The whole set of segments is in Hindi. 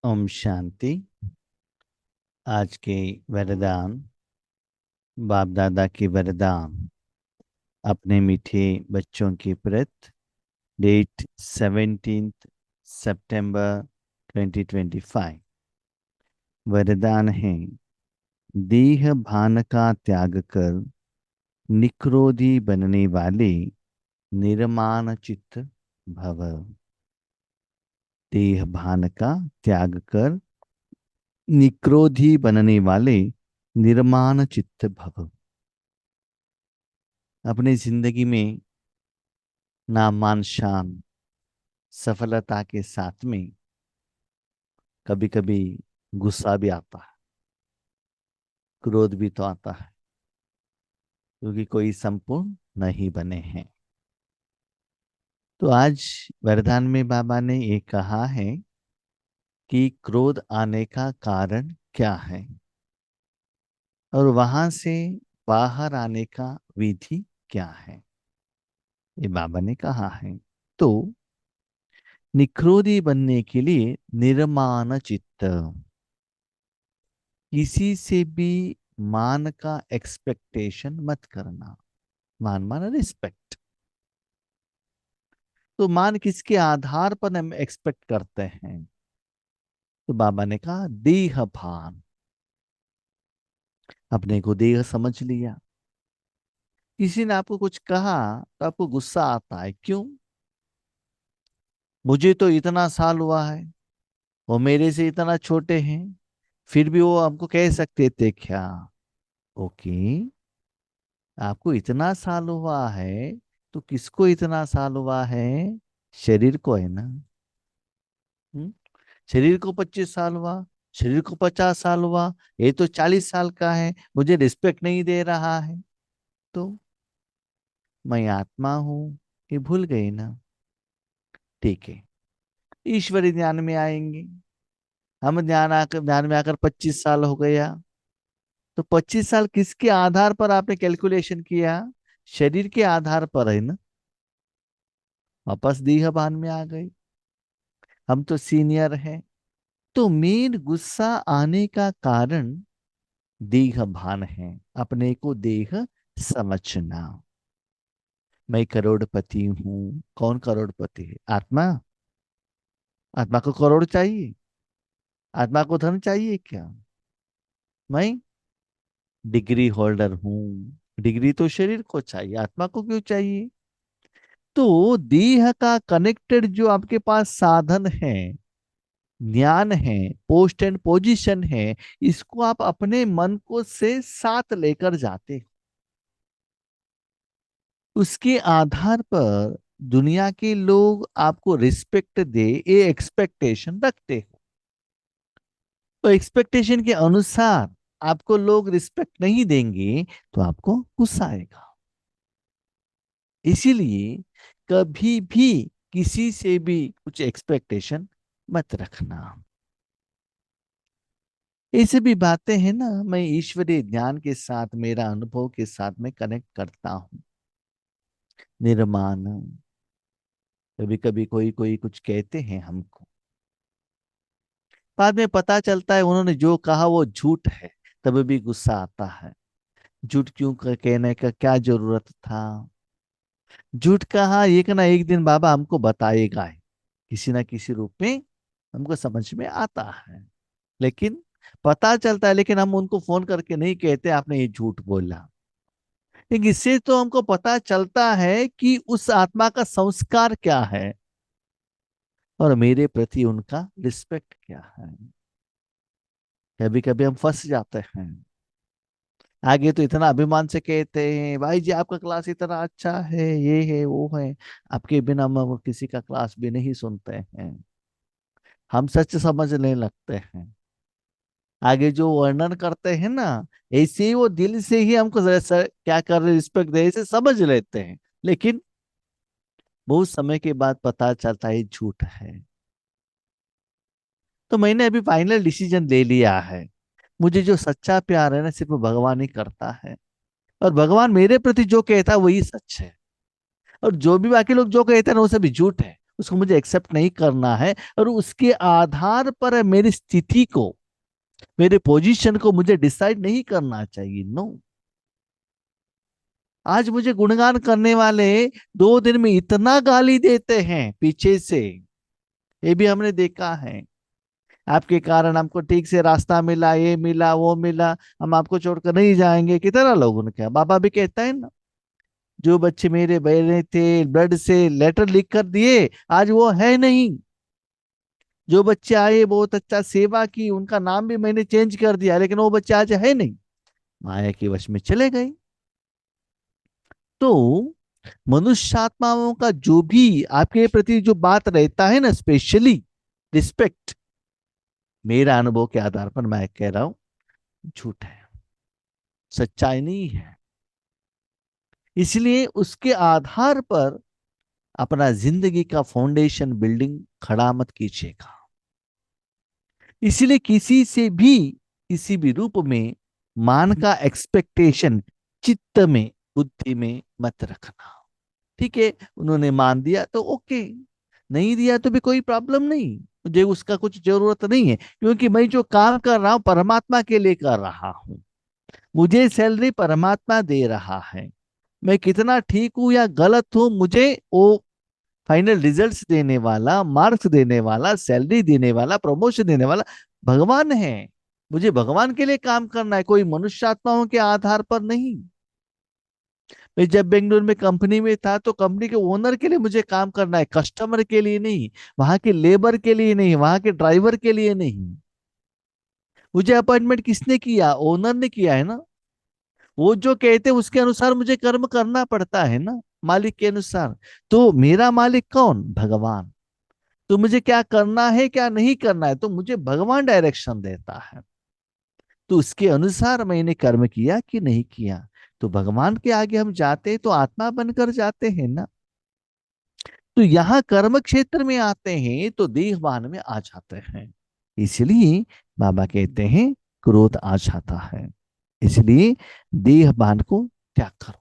ओम शांति। आज के वरदान, बाप दादा के वरदान अपने मीठे बच्चों के प्रति। डेट 17 सितंबर 2025। वरदान है, देह भान का त्याग कर निक्रोधी बनने वाले निर्माण चित्त भव। देह भान का त्याग कर निक्रोधी बनने वाले निर्माण चित्त भव। अपनी जिंदगी में नाम मान शान सफलता के साथ में कभी कभी गुस्सा भी आता है, क्रोध भी तो आता है, क्योंकि कोई संपूर्ण नहीं बने हैं। तो आज वरदान में बाबा ने ये कहा है कि क्रोध आने का कारण क्या है और वहां से बाहर आने का विधि क्या है, ये बाबा ने कहा है। तो निक्रोधी बनने के लिए निर्माण चित्त, किसी से भी मान का एक्सपेक्टेशन मत करना। मान माना रिस्पेक्ट। तो मान किसके आधार पर हम एक्सपेक्ट करते हैं? तो बाबा ने कहा देह भान। अपने को देह समझ लिया। किसी ने आपको कुछ कहा तो आपको गुस्सा आता है, क्यों? मुझे तो इतना साल हुआ है, वो मेरे से इतना छोटे हैं, फिर भी वो हमको कह सकते थे क्या? ओके, आपको इतना साल हुआ है तो किसको इतना साल हुआ है? शरीर को है ना। हम्म? शरीर को 25 साल हुआ, शरीर को 50 साल हुआ, ये तो 40 साल का है, मुझे रिस्पेक्ट नहीं दे रहा है। तो मैं आत्मा हूं, ये भूल गए ना। ठीक है, ईश्वरी ध्यान में आएंगे। हम ध्यान में आकर 25 साल हो गया, तो 25 साल किसके आधार पर आपने कैलकुलेशन किया? शरीर के आधार पर है ना। वापस देह भान में आ गए, हम तो सीनियर हैं। तो मेन गुस्सा आने का कारण देह भान है, अपने को देह समझना। मैं करोड़पति हूं। कौन करोड़पति है? आत्मा। आत्मा को करोड़ चाहिए? आत्मा को धन चाहिए क्या? मैं डिग्री होल्डर हूं। डिग्री तो शरीर को चाहिए, आत्मा को क्यों चाहिए? तो देह का कनेक्टेड जो आपके पास साधन है, ज्ञान है, पोस्ट एंड पोजीशन है, इसको आप अपने मन को से साथ लेकर जाते हो। उसके आधार पर दुनिया के लोग आपको रिस्पेक्ट दे, ये एक्सपेक्टेशन रखते हो। तो एक्सपेक्टेशन के अनुसार आपको लोग रिस्पेक्ट नहीं देंगे तो आपको गुस्सा आएगा। इसीलिए कभी भी किसी से भी कुछ एक्सपेक्टेशन मत रखना। ऐसे भी बातें हैं ना, मैं ईश्वरीय ज्ञान के साथ, मेरा अनुभव के साथ में कनेक्ट करता हूं। निर्माण। कभी कभी कोई कोई कुछ कहते हैं हमको, बाद में पता चलता है उन्होंने जो कहा वो झूठ है, तब भी गुस्सा आता है। झूठ क्यों कहने का क्या जरूरत था? झूठ कहा, एक ना एक दिन बाबा हमको बताएगा ही, किसी ना किसी रूप में हमको समझ में आता है। लेकिन पता चलता है, लेकिन हम उनको फोन करके नहीं कहते आपने ये झूठ बोला। लेकिन इससे तो हमको पता चलता है कि उस आत्मा का संस्कार क्या है और मेरे प्रति उनका रिस्पेक्ट क्या है। कभी कभी हम फंस जाते हैं। आगे तो इतना अभिमान से कहते हैं, भाई जी आपका क्लास इतना अच्छा है, ये है वो है, आपके बिना हम किसी का क्लास भी नहीं सुनते हैं। हम सच समझने लगते हैं। आगे जो वर्णन करते हैं ना, ऐसे ही वो दिल से ही हमको क्या कर रहे, रिस्पेक्ट दे, ऐसे समझ लेते हैं। लेकिन बहुत समय के बाद पता चलता है ये झूठ है। तो मैंने अभी फाइनल डिसीजन ले लिया है। मुझे जो सच्चा प्यार है ना, सिर्फ भगवान ही करता है। और भगवान मेरे प्रति जो कहता है वही सच है। और जो भी बाकी लोग जो कहते हैं ना, वो सभी झूठ है। उसको मुझे एक्सेप्ट नहीं करना है, और उसके आधार पर मेरी स्थिति को, मेरे पोजीशन को मुझे डिसाइड नहीं करना चाहिए। नो। आज मुझे गुणगान करने वाले 2 दिन में इतना गाली देते हैं पीछे से, ये भी हमने देखा है। आपके कारण हमको ठीक से रास्ता मिला, ये मिला, वो मिला, हम आपको छोड़कर नहीं जाएंगे, कितना लोगों ने कहा। बाबा भी कहता है ना, जो बच्चे मेरे बहने थे, ब्लड से लेटर लिख कर दिए, आज वो है नहीं। जो बच्चे आए, बहुत अच्छा सेवा की, उनका नाम भी मैंने चेंज कर दिया, लेकिन वो बच्चे आज है नहीं, माया के वश में चले गए। तो मनुष्यात्माओं का जो भी आपके प्रति जो बात रहता है ना, स्पेशली रिस्पेक्ट, मेरा अनुभव के आधार पर मैं कह रहा हूं, झूठ है, सच्चाई नहीं है। इसलिए उसके आधार पर अपना जिंदगी का फाउंडेशन बिल्डिंग खड़ा मत कीजिएगा। इसलिए किसी भी रूप में मान का एक्सपेक्टेशन चित्त में, बुद्धि में मत रखना। ठीक है, उन्होंने मान दिया तो ओके, नहीं दिया तो भी कोई प्रॉब्लम नहीं, मुझे उसका कुछ जरूरत नहीं है, क्योंकि मैं जो काम कर रहा हूं परमात्मा के लिए कर रहा हूं। मुझे सैलरी परमात्मा दे रहा है। मैं कितना ठीक हूं या गलत हूं, मुझे वो फाइनल रिजल्ट्स देने वाला, मार्क्स देने वाला, सैलरी देने वाला, प्रमोशन देने वाला भगवान है। मुझे भगवान के लिए काम करना है, कोई मनुष्यात्माओं के आधार पर नहीं। मैं जब बेंगलुरु में कंपनी में था तो कंपनी के ओनर के लिए मुझे काम करना है, कस्टमर के लिए नहीं, वहां के लेबर के लिए नहीं, वहां के ड्राइवर के लिए नहीं। मुझे अपॉइंटमेंट किसने किया? ओनर ने किया है ना। वो जो कहते हैं उसके अनुसार मुझे कर्म करना पड़ता है ना, मालिक के अनुसार। तो मेरा मालिक कौन? भगवान। तो मुझे क्या करना है, क्या नहीं करना है, तो मुझे भगवान डायरेक्शन देता है। तो उसके अनुसार मैंने कर्म किया कि नहीं किया। तो भगवान के आगे हम जाते हैं तो आत्मा बनकर जाते हैं ना। तो यहाँ कर्म क्षेत्र में आते हैं तो देहभान में आ जाते हैं। इसलिए बाबा कहते हैं क्रोध आ जाता है। इसलिए देहभान को त्याग करो।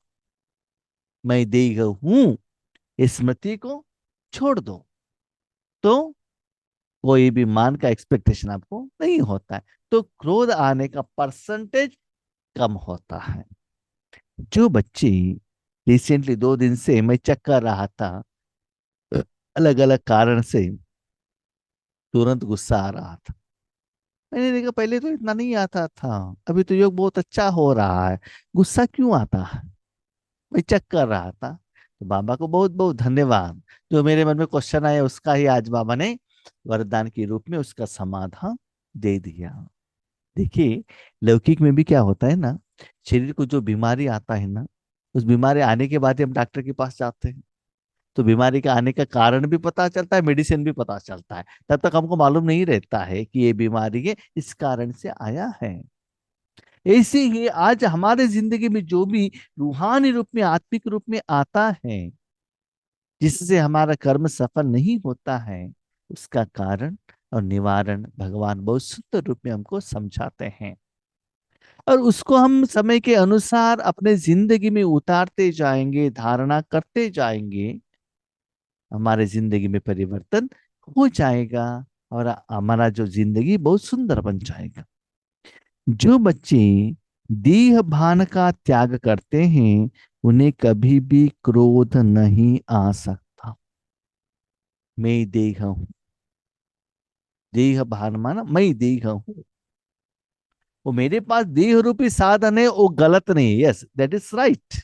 मैं देह हूं, इस स्मृति को छोड़ दो, तो कोई भी मान का एक्सपेक्टेशन आपको नहीं होता है। तो क्रोध आने का परसेंटेज कम होता है। जो बच्चे रिसेंटली 2 दिन से मैं चेक कर रहा था, अलग अलग कारण से तुरंत गुस्सा आ रहा था। मैंने देखा पहले तो इतना नहीं आता था, अभी तो योग बहुत अच्छा हो रहा है, गुस्सा क्यों आता है? मैं चेक कर रहा था। तो बाबा को बहुत बहुत धन्यवाद, जो मेरे मन में क्वेश्चन आया उसका ही आज बाबा ने वरदान के रूप में उसका समाधान दे दिया। देखिए, लौकिक में भी क्या होता है ना, शरीर को जो बीमारी आता है ना, उस बीमारी आने के बाद ही हम डॉक्टर के पास जाते हैं। तो बीमारी का आने का कारण भी पता चलता है, मेडिसिन भी पता चलता है। तब तक हमको मालूम नहीं रहता है कि ये बीमारी है इस कारण से आया है। ऐसे ही आज हमारे जिंदगी में जो भी रूहानी रूप में, आत्मिक रूप में आता है, जिससे हमारा कर्म सफल नहीं होता है, उसका कारण और निवारण भगवान बहुत सुंदर रूप में हमको समझाते हैं। और उसको हम समय के अनुसार अपने जिंदगी में उतारते जाएंगे, धारणा करते जाएंगे, हमारे जिंदगी में परिवर्तन हो जाएगा और हमारा जो जिंदगी बहुत सुंदर बन जाएगा। जो बच्चे देह भान का त्याग करते हैं, उन्हें कभी भी क्रोध नहीं आ सकता। मैं देह हूं, देह भान माना मैं देह हूं, वो मेरे पास देह रूपी साधन है, वो गलत नहीं है। Yes, that is right.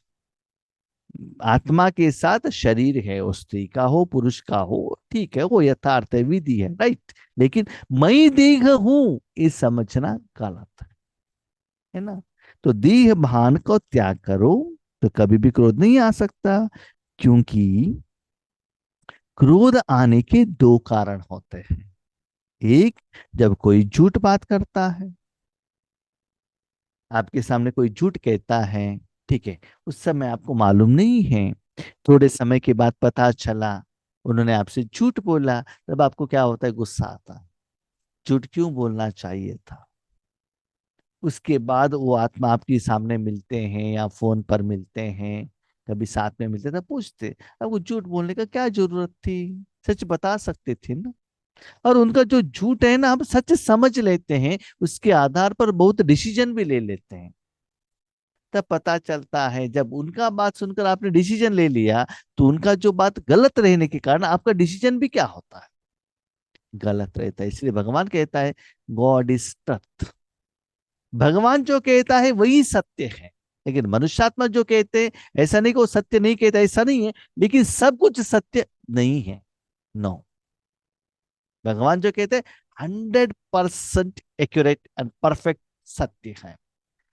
आत्मा के साथ शरीर है, वो स्त्री का हो पुरुष का हो, ठीक है, वो यथार्थ है, विधि है, राइट। लेकिन मैं देह हूं, ये समझना गलत है ना। तो देह भान को त्याग करो, तो कभी भी क्रोध नहीं आ सकता। क्योंकि क्रोध आने के 2 कारण होते हैं। एक, जब कोई झूठ बात करता है, आपके सामने कोई झूठ कहता है, ठीक है, उस समय आपको मालूम नहीं है, थोड़े समय के बाद पता चला उन्होंने आपसे झूठ बोला, तब आपको क्या होता है? गुस्सा आता है, झूठ क्यों बोलना चाहिए था। उसके बाद वो आत्मा आपके सामने मिलते हैं या फोन पर मिलते हैं, कभी साथ में मिलते थे, पूछते आपको झूठ बोलने का क्या जरूरत थी, सच बता सकते थे ना। और उनका जो झूठ है ना, हम सच समझ लेते हैं, उसके आधार पर बहुत डिसीजन भी ले लेते हैं। तब पता चलता है जब उनका बात सुनकर आपने डिसीजन ले लिया, तो उनका जो बात गलत रहने के कारण आपका डिसीजन भी क्या होता है, गलत रहता है। इसलिए भगवान कहता है गॉड इज ट्रुथ। भगवान जो कहता है वही सत्य है। लेकिन मनुष्यात्मा जो कहते हैं, ऐसा नहीं कि वो सत्य नहीं कहता, ऐसा नहीं है, लेकिन सब कुछ सत्य नहीं है। नो, भगवान जो कहते हैं 100% एक्यूरेट एंड परफेक्ट सत्य है।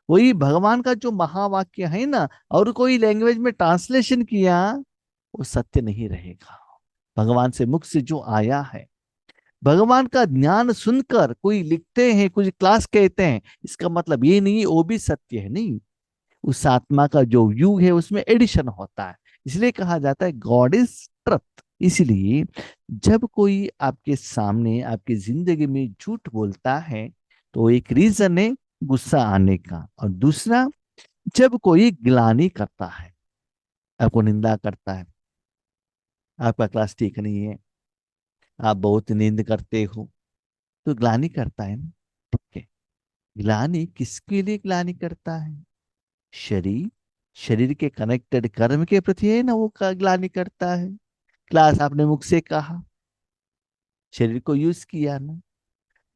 वही भगवान का जो महावाक्य है ना, और कोई लैंग्वेज में ट्रांसलेशन किया, वो सत्य नहीं रहेगा। भगवान से मुख से जो आया है, भगवान का ज्ञान सुनकर कोई लिखते हैं, कुछ क्लास कहते हैं, इसका मतलब ये नहीं वो भी सत्य है, नहीं। उस आत्मा का जो व्यू है उसमें एडिशन होता है। इसलिए कहा जाता है गॉड इज ट्रुथ। इसलिए जब कोई आपके सामने आपकी जिंदगी में झूठ बोलता है, तो एक रीजन है गुस्सा आने का, और दूसरा जब कोई गिलानी करता है, आपको निंदा करता है, आपका क्लास ठीक नहीं है, आप बहुत नींद करते हो, तो ग्लानि करता है ना। ठीक है, ग्लानि किसके लिए ग्लानि करता है? शरीर, शरीर के कनेक्टेड कर्म के प्रति है ना वो ग्लानि करता है। क्लास आपने मुख से कहा, शरीर को यूज किया ना,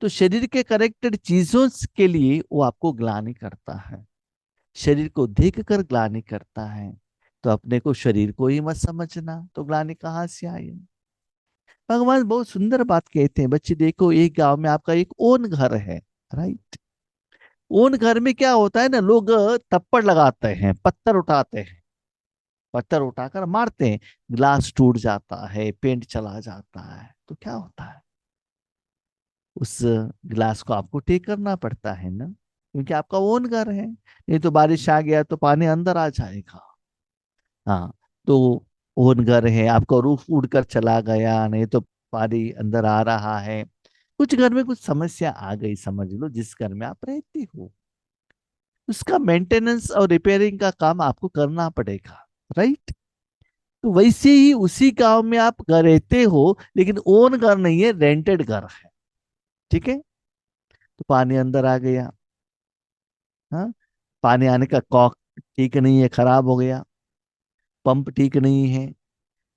तो शरीर के कनेक्टेड चीजों के लिए वो आपको ग्लानि करता है। शरीर को देख कर ग्लानि करता है, तो अपने को शरीर को ही मत समझना, तो ग्लानि कहाँ से आई? भगवान बहुत सुंदर बात कहते हैं, बच्चे देखो, एक गांव में आपका एक ओन घर है, राइट। ओन घर में क्या होता है ना, लोग थप्पड़ लगाते हैं, पत्थर उठाते हैं, पत्थर उठाकर मारते हैं, ग्लास टूट जाता है, पेंट चला जाता है, तो क्या होता है, उस ग्लास को आपको ठीक करना पड़ता है ना, क्योंकि आपका ओन घर है। नहीं तो बारिश आ गया तो पानी अंदर आ जाएगा। हाँ, तो ओन घर है, आपका रूफ उड़कर चला गया, नहीं तो पानी अंदर आ रहा है, कुछ घर में कुछ समस्या आ गई, समझ लो जिस घर में आप रहते हो, उसका मेंटेनेंस और रिपेयरिंग का काम आपको करना पड़ेगा, राइट। तो वैसे ही उसी गांव में आप घर रहते हो, लेकिन ओन घर नहीं है, रेंटेड घर है, ठीक है। तो पानी अंदर आ गया, हाँ, पानी आने का कॉक ठीक नहीं है, खराब हो गया, पंप ठीक नहीं है,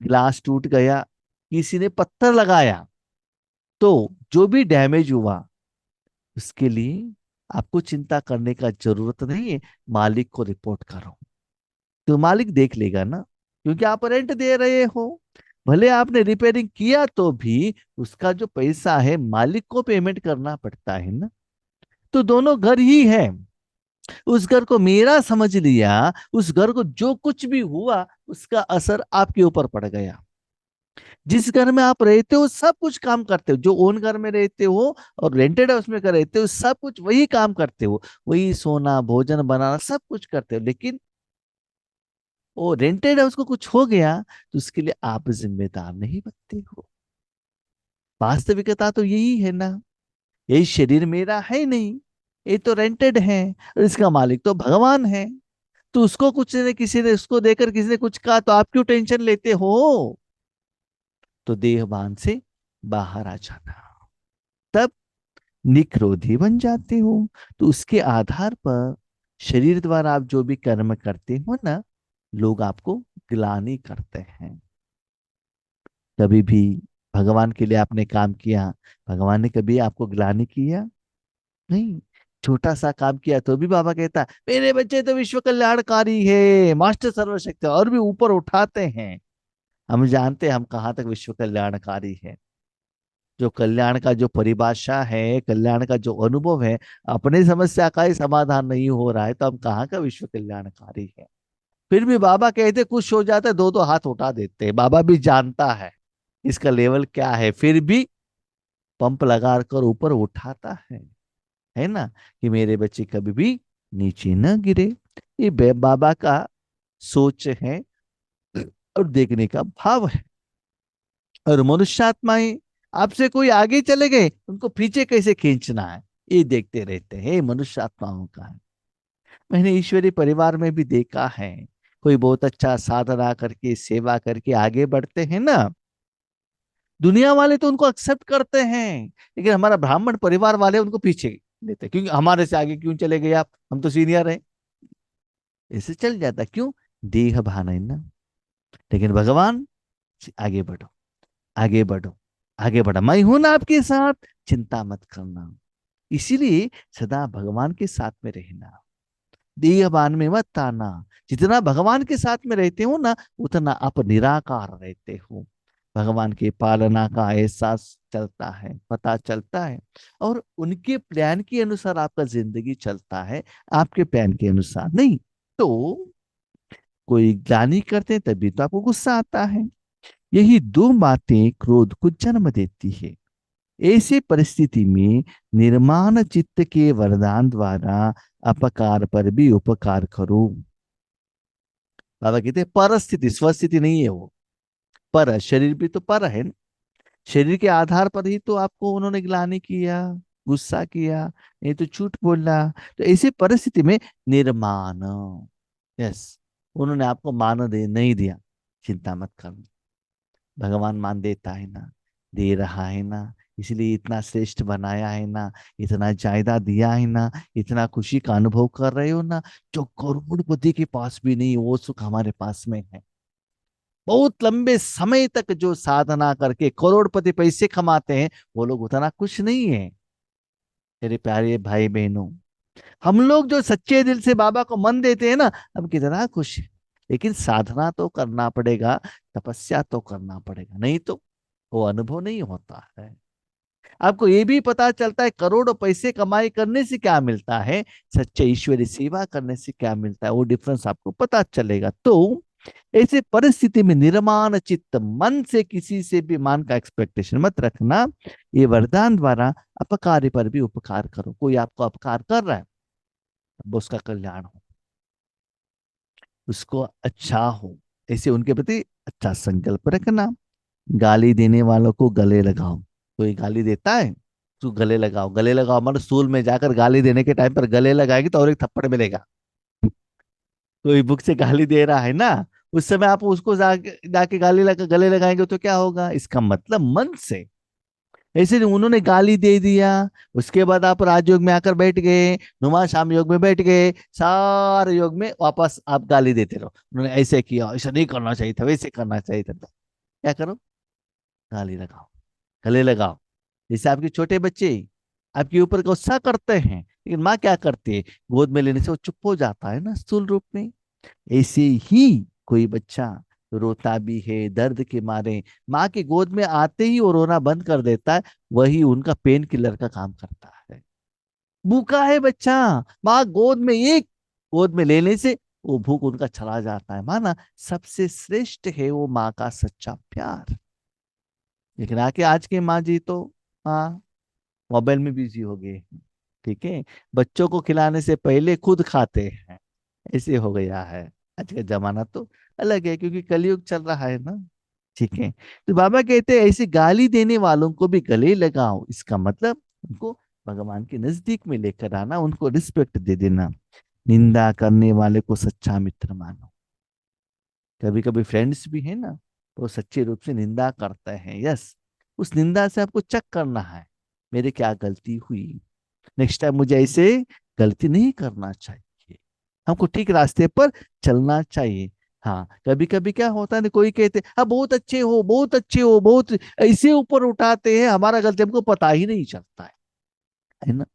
ग्लास टूट गया, किसी ने पत्थर लगाया, तो जो भी डैमेज हुआ उसके लिए आपको चिंता करने का जरूरत नहीं है, मालिक को रिपोर्ट करो, तो मालिक देख लेगा ना, क्योंकि आप रेंट दे रहे हो। भले आपने रिपेयरिंग किया तो भी उसका जो पैसा है मालिक को पेमेंट करना पड़ता है ना। तो दोनों घर ही है, उस घर को मेरा समझ लिया, उस घर को जो कुछ भी हुआ उसका असर आपके ऊपर पड़ गया। जिस घर में आप रहते हो सब कुछ काम करते हो, जो ओन घर में रहते हो और रेंटेड हाउस में कर रहते हो, सब कुछ वही काम करते हो, वही सोना भोजन बनाना सब कुछ करते हो, लेकिन वो रेंटेड है, उसको कुछ हो गया तो उसके लिए आप जिम्मेदार नहीं बनते हो। वास्तविकता तो यही है ना, यही शरीर मेरा है नहीं, ये तो रेंटेड है, और इसका मालिक तो भगवान है। तो उसको कुछ ने किसी ने उसको देकर किसी ने कुछ कहा तो आप क्यों टेंशन लेते हो? तो देहभान से बाहर आ जाना, तब निक्रोधी बन जाते हो। तो उसके आधार पर शरीर द्वारा आप जो भी कर्म करते हो ना, लोग आपको ग्लानि करते हैं। कभी भी भगवान के लिए आपने काम किया, भगवान ने कभी आपको ग्लानि किया? नहीं। छोटा सा काम किया तो भी बाबा कहता मेरे बच्चे तो विश्व कल्याणकारी है, मास्टर सर्वशक्ति, और भी ऊपर उठाते हैं। हम जानते हैं हम कहाँ तक विश्व कल्याणकारी है। जो कल्याण का जो परिभाषा है, कल्याण का जो अनुभव है, अपनी समस्या का ही समाधान नहीं हो रहा है, तो हम कहाँ का विश्व कल्याणकारी है। फिर भी बाबा कहते खुश हो जाते, दो दो हाथ उठा देते हैं। बाबा भी जानता है इसका लेवल क्या है, फिर भी पंप लगा कर ऊपर उठाता है ना, कि मेरे बच्चे कभी भी नीचे न गिरे। ये बाबा का सोच है और देखने का भाव है। और मनुष्यात्माएं, आपसे कोई आगे चले गए उनको पीछे कैसे खींचना है, ये देखते रहते हैं, ये मनुष्य आत्माओं का है। मैंने ईश्वरीय परिवार में भी देखा है, कोई बहुत अच्छा साधना करके सेवा करके आगे बढ़ते हैं ना, दुनिया वाले तो उनको एक्सेप्ट करते हैं, लेकिन हमारा ब्राह्मण परिवार वाले उनको पीछे लेते हैं, क्योंकि हमारे से आगे क्यों चले गए आप, हम तो सीनियर हैं। ऐसे चल जाता, क्यों? देह भान है ना। लेकिन भगवान, आगे बढ़ो, आगे बढ़ो, आगे बढ़ो, मैं हूं ना आपके साथ, चिंता मत करना। इसीलिए सदा भगवान के साथ में रहना, देहभान में मत आना। जितना भगवान के साथ में रहते हो ना, उतना आप निराकार रहते हो। भगवान की पालना का एहसास चलता है, पता चलता है, और उनके प्लान के अनुसार आपका जिंदगी चलता है, आपके प्लान के अनुसार नहीं। तो कोई ग्लानि करते हैं तभी तो आपको गुस्सा आता है। यही दो बातें क्रोध को जन्म देती है। ऐसी परिस्थिति में निर्माण चित्त के वरदान द्वारा अपकार पर भी उपकार करो। बाबा कहते हैं पर स्थिति, स्वस्थिति नहीं है वो। पर शरीर भी तो पर है ना। शरीर के आधार पर ही तो आपको उन्होंने ग्लानि किया, गुस्सा किया, नहीं तो झूठ बोला। तो ऐसी परिस्थिति में निर्माण, यस, उन्होंने आपको मान दे नहीं दिया, चिंता मत करना, भगवान मान देता है ना, दे रहा है ना, इसलिए इतना श्रेष्ठ बनाया है ना, इतना जायदा दिया है ना, इतना खुशी का अनुभव कर रहे हो ना, जो करोड़पति के पास भी नहीं वो सुख हमारे पास में है। बहुत लंबे समय तक जो साधना करके करोड़पति पैसे कमाते हैं, वो लोग उतना खुश नहीं है। मेरे प्यारे भाई बहनों, हम लोग जो सच्चे दिल से बाबा को मन देते हैं ना, हम कितना खुश है। लेकिन साधना तो करना पड़ेगा, तपस्या तो करना पड़ेगा, नहीं तो वो अनुभव नहीं होता है। आपको ये भी पता चलता है करोड़ों पैसे कमाई करने से क्या मिलता है, सच्चे ईश्वरी सेवा करने से क्या मिलता है, वो डिफरेंस आपको पता चलेगा। तो ऐसे परिस्थिति में निर्माण चित्त, मन से किसी से भी मान का एक्सपेक्टेशन मत रखना। ये वरदान द्वारा अपकारी पर भी उपकार करो। कोई आपको अपकार कर रहा है, अब उसका कल्याण हो, उसको अच्छा हो, ऐसे उनके प्रति अच्छा संकल्प रखना। गाली देने वालों को गले लगाओ। कोई गाली देता है तो गले लगाओ, गले लगाओ मतलब स्कूल में जाकर गाली देने के टाइम पर गले लगाएगी तो और एक थप्पड़ मिलेगा। कोई बुक से गाली दे रहा है ना, उस समय आप उसको जाके गाली लगा गले लगाएंगे तो क्या होगा, इसका मतलब मन से। ऐसे नहीं, उन्होंने गाली दे दिया, उसके बाद आप राजयोग में आकर बैठ गए, नुमा शाम योग में बैठ गए, सारे योग में वापस आप गाली देते रहो, उन्होंने ऐसे किया, ऐसा नहीं करना चाहिए था, वैसे करना चाहिए था। क्या करो, गाली लगाओ, गले लगाओ। जैसे आपके छोटे बच्चे आपके ऊपर गुस्सा करते हैं, लेकिन माँ क्या करती है, गोद में लेने से वो चुप हो जाता है ना स्थूल रूप में। ऐसे ही कोई बच्चा रोता भी है दर्द के मारे, माँ की गोद में आते ही वो रोना बंद कर देता है, वही उनका पेन किलर का काम करता है। भूखा है बच्चा, माँ गोद में एक गोद में लेने से वो भूख उनका चला जाता है। माना सबसे श्रेष्ठ है वो माँ का सच्चा प्यार। लेकिन आके आज के माँ जी तो, हाँ, मोबाइल में बिजी हो गए, ठीक है, बच्चों को खिलाने से पहले खुद खाते हैं, ऐसे हो गया है। आज का जमाना तो अलग है, क्योंकि कलयुग चल रहा है ना, ठीक है। तो बाबा कहते हैं ऐसे गाली देने वालों को भी गले लगाओ, इसका मतलब उनको भगवान के नजदीक में लेकर आना, उनको रिस्पेक्ट दे देना। निंदा करने वाले को सच्चा मित्र मानो। कभी कभी फ्रेंड्स भी है ना, तो सच्चे रूप से निंदा करते हैं, यस, उस निंदा से आपको चेक करना है, मेरे क्या गलती हुई, नेक्स्ट टाइम मुझे ऐसे गलती नहीं करना चाहिए, हमको ठीक रास्ते पर चलना चाहिए। हाँ, कभी कभी क्या होता है ना, कोई कहते हाँ बहुत अच्छे हो, बहुत अच्छे हो, बहुत ऐसे ऊपर उठाते हैं, हमारा गलती हमको पता ही नहीं चलता है ना।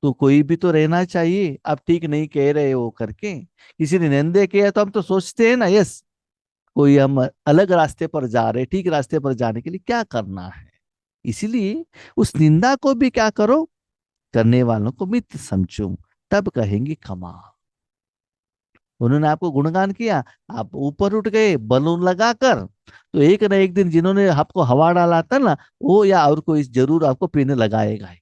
तो कोई भी तो रहना चाहिए, आप ठीक नहीं कह रहे हो करके, किसी ने निंदे किया तो हम तो सोचते हैं ना, यस, कोई हम अलग रास्ते पर जा रहे, ठीक रास्ते पर जाने के लिए क्या करना है। इसीलिए उस निंदा को भी क्या करो, करने वालों को मित्र समझो, तब कहेंगे कमाल। उन्होंने आपको गुणगान किया, आप ऊपर उठ गए बलून लगाकर, तो एक ना एक दिन जिन्होंने आपको हवा डाला था ना, वो या और कोई जरूर आपको पिन लगाएगा ही।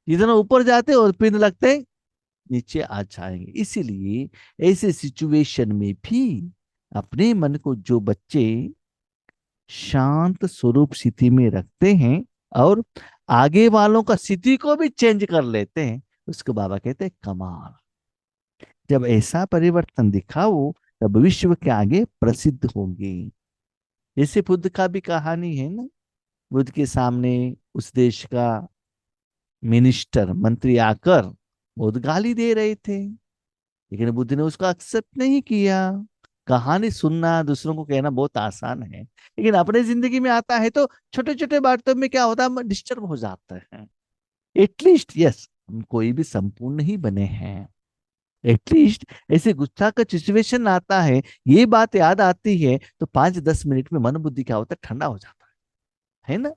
जितना ऊपर जाते और पिन लगते नीचे आ जाएंगे। इसीलिए ऐसे सिचुएशन में भी अपने मन को जो बच्चे शांत स्वरूप स्थिति में रखते हैं और आगे वालों का स्थिति को भी चेंज कर लेते हैं, उसको बाबा कहते हैं कमाल। जब ऐसा परिवर्तन दिखाओ तब विश्व के आगे प्रसिद्ध होगी। जैसे बुद्ध का भी कहानी है ना, बुद्ध के सामने उस देश का मिनिस्टर मंत्री आकर बहुत गाली दे रहे थे, लेकिन बुद्ध ने उसको एक्सेप्ट नहीं किया। कहानी सुनना दूसरों को कहना बहुत आसान है, लेकिन अपने जिंदगी में आता है तो छोटे छोटे बातों में क्या होता है, हम डिस्टर्ब हो जाते हैं। एटलीस्ट यस, हम कोई भी संपूर्ण नहीं बने हैं। एटलीस्ट ऐसे गुस्सा का सिचुएशन आता है, ये बात याद आती है तो 5-10 मिनट में मन बुद्धि क्या होता है, ठंडा हो जाता है ना।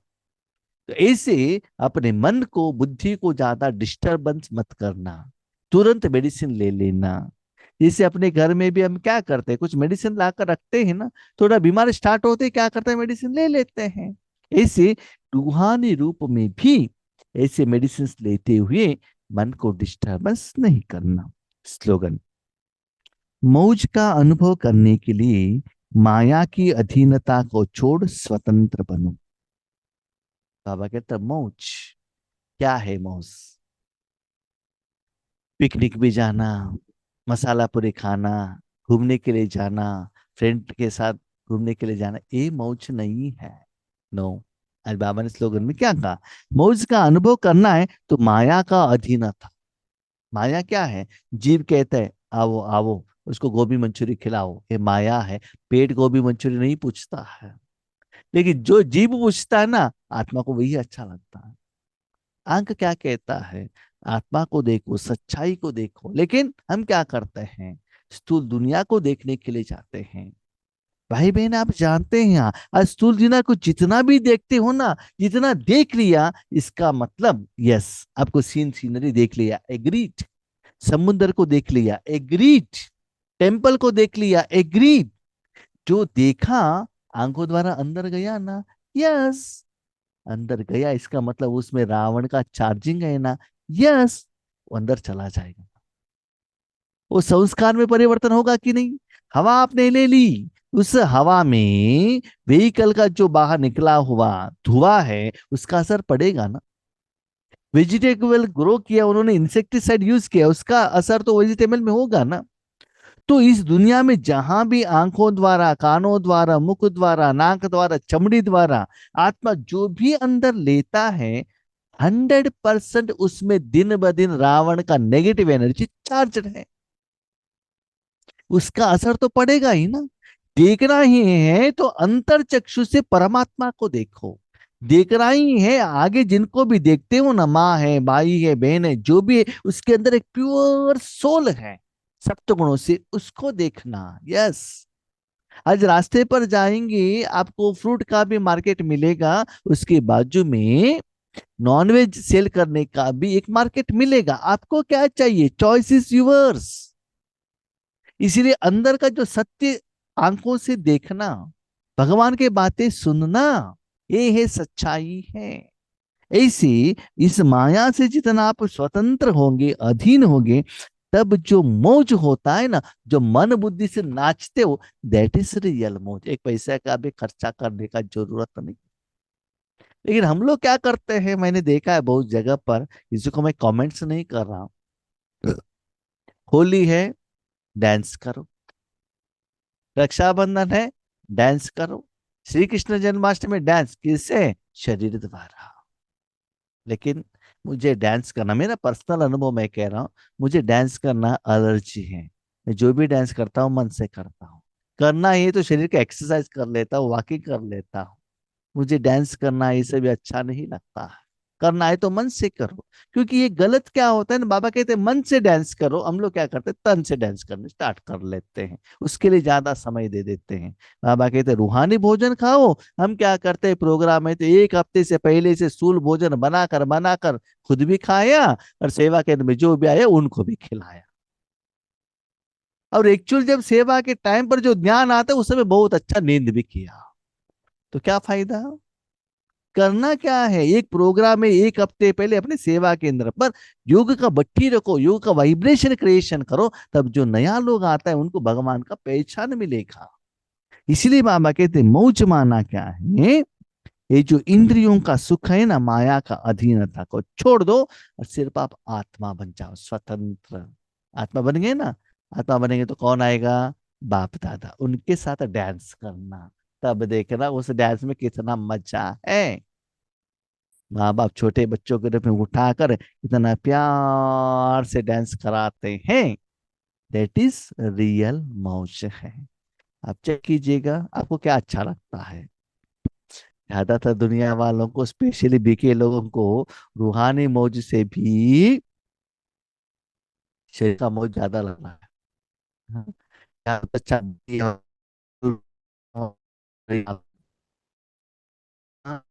तो ऐसे अपने मन को बुद्धि को ज्यादा डिस्टरबेंस मत करना, तुरंत मेडिसिन ले लेना। जैसे अपने घर में भी हम क्या करते हैं, कुछ मेडिसिन लाकर रखते हैं ना, थोड़ा बीमार स्टार्ट होते ही क्या करते हैं, मेडिसिन ले लेते हैं। ऐसे रूहानी रूप में भी ऐसे मेडिसिन लेते हुए मन को डिस्टरबेंस नहीं करना। स्लोगन, मौज का अनुभव करने के लिए माया की अधीनता को छोड़ स्वतंत्र बनो। बाबा कहते मौज क्या है, मौज पिकनिक भी जाना, मसाला पूरी खाना, घूमने के लिए जाना, फ्रेंड के साथ घूमने के लिए जाना, ये मौज नहीं है। नो, आज बाबा ने स्लोगन में क्या कहा, मौज का अनुभव करना है तो माया का अधीन था। माया क्या है, जीव कहता है आओ आओ उसको गोभी मंचूरी खिलाओ, ये माया है। पेट गोभी मंचूरी नहीं पूछता है, लेकिन जो जीव पूछता है ना, आत्मा को वही अच्छा लगता है। अंक क्या कहता है, आत्मा को देखो, सच्चाई को देखो, लेकिन हम क्या करते हैं, स्थूल दुनिया को देखने के लिए जाते हैं। भाई बहन आप जानते हैं, यहाँ आज स्थूल दुनिया को जितना भी देखते हो ना, जितना देख लिया, इसका मतलब यस, आपको सीनरी देख लिया, एग्रीड। समुद्र को देख लिया, एग्रीड। टेम्पल को देख लिया, एग्रीड। जो देखा आंखों द्वारा अंदर गया ना, यस, अंदर गया, इसका मतलब उसमें रावण का चार्जिंग है ना, यस, वो अंदर चला जाएगा। वो संस्कार में परिवर्तन होगा कि नहीं। हवा आपने ले ली, उस हवा में व्हीकल का जो बाहर निकला हुआ धुआं है, उसका असर पड़ेगा ना। वेजिटेबल ग्रो किया उन्होंने, इंसेक्टिसाइड यूज किया, उसका असर तो वेजिटेबल में होगा ना। तो इस दुनिया में जहां भी आंखों द्वारा, कानों द्वारा, मुख द्वारा, नाक द्वारा, चमड़ी द्वारा आत्मा जो भी अंदर लेता है, 100% उसमें दिन ब दिन रावण का नेगेटिव एनर्जी चार्ज है। उसका असर तो पड़ेगा ही ना। देखना ही है तो अंतर चक्षु से परमात्मा को देखो। देखना ही है, आगे जिनको भी देखते हो ना, माँ है, भाई है, बहन है, जो भी है, उसके अंदर एक प्योर सोल है सप्त गुणों से, उसको देखना। यस, आज रास्ते पर जाएंगे आपको फ्रूट का भी मार्केट मिलेगा, उसके बाजू में नॉनवेज सेल करने का भी एक मार्केट मिलेगा। आपको क्या चाहिए, चॉइस इज यूवर्स। इसीलिए अंदर का जो सत्य, आंखों से देखना, भगवान की बातें सुनना, ये है सच्चाई है। ऐसे इस माया से जितना आप स्वतंत्र होंगे, अधीन होंगे, तब जो मौज होता है ना, जो मन बुद्धि से नाचते हो, दैट इज रियल मौज। एक पैसा का भी खर्चा करने का जरूरत नहीं। लेकिन हम लोग क्या करते हैं, मैंने देखा है बहुत जगह पर, इसको मैं कमेंट्स नहीं कर रहा हूं। होली है, डांस करो। रक्षाबंधन है, डांस करो। श्री कृष्ण जन्माष्टमी, डांस किससे, शरीर द्वारा। लेकिन मुझे डांस करना, मेरा पर्सनल अनुभव मैं कह रहा हूँ, मुझे डांस करना एलर्जी है। मैं जो भी डांस करता हूँ मन से करता हूँ। करना ही है तो शरीर का एक्सरसाइज कर लेता हूँ, वॉकिंग कर लेता हूँ। मुझे डांस करना इसे भी अच्छा नहीं लगता है। करना है तो मन से करो, क्योंकि ये गलत क्या होता है ना, बाबा कहते हैं मन से डांस करो, हम लोग क्या करते हैं, तन से डांस करने स्टार्ट कर लेते हैं, उसके लिए ज्यादा समय दे देते हैं। बाबा कहते हैं रूहानी भोजन खाओ, हम क्या करते हैं, प्रोग्राम है तो एक हफ्ते से पहले से स्थूल भोजन बनाकर बनाकर खुद भी खाया, और सेवा केंद्र में जो भी आया उनको भी खिलाया। और एक्चुअल जब सेवा के टाइम पर जो ज्ञान आता है, उस समय बहुत अच्छा नींद भी किया, तो क्या फायदा। करना क्या है, एक प्रोग्राम में एक हफ्ते पहले अपने सेवा केंद्र पर योग का भट्टी रखो, योग का वाइब्रेशन क्रिएशन करो, तब जो नया लोग आता है उनको भगवान का पहचान मिलेगा। इसलिए बाबा कहते हैं मौज माना क्या है, ये जो इंद्रियों का सुख है ना, माया का अधीनता को छोड़ दो, और सिर्फ आप आत्मा बन जाओ, स्वतंत्र आत्मा बन गए ना, आत्मा बनेंगे तो कौन आएगा? बाप दादा, उनके साथ डांस करना। तब देखना उस डांस में कितना मजा है। माँ बाप छोटे बच्चों के रूप में उठाकर इतना प्यार से डांस कराते हैं। दैट इज रियल मौज है। आप चेक कीजिएगा आपको क्या अच्छा लगता है। ज्यादातर दुनिया वालों को, स्पेशली बीके लोगों को, रूहानी मौज से भी शरीर का मौज ज्यादा लग रहा है। हाँ, क्या अच्छा दिया। हाँ,